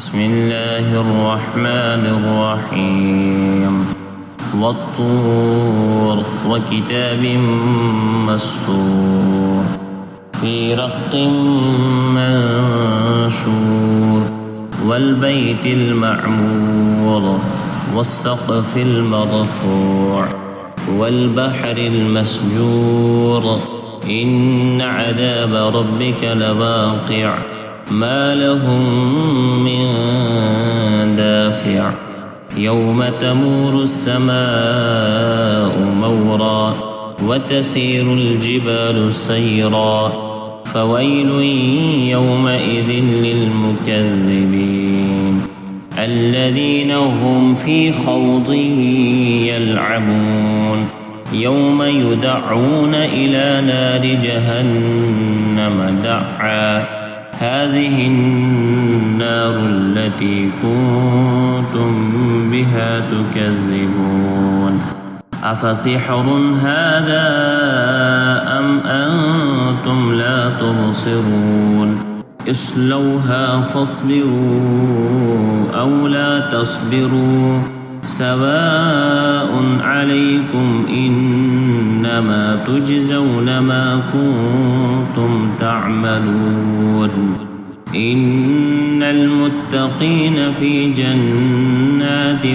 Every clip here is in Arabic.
بسم الله الرحمن الرحيم والطور وكتاب مسطور في رق منشور والبيت المعمور والسقف المرفوع والبحر المسجور إن عذاب ربك لواقع ما لهم من دافع يوم تمور السماء مورا وتسير الجبال سيرا فويل يومئذ للمكذبين الذين هم في خوض يلعبون يوم يدعون إلى نار جهنم دعا هذه النار التي كنتم بها تكذبون أفسحر هذا أم أنتم لا تبصرون اصلوها فاصبروا أو لا تصبروا سواء عليكم إنما تجزون ما كنتم تعملون إن المتقين في جنات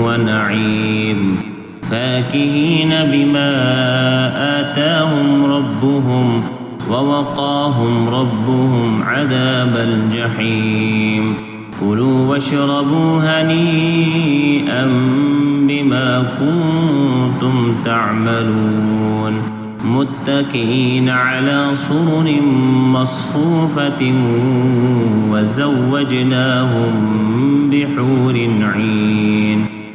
ونعيم فاكهين بما آتاهم ربهم ووقاهم ربهم عذاب الجحيم كلوا واشربوا هنيئا بما كنتم تعملون متكئين على سرر مصفوفة وزوجناهم بحور عين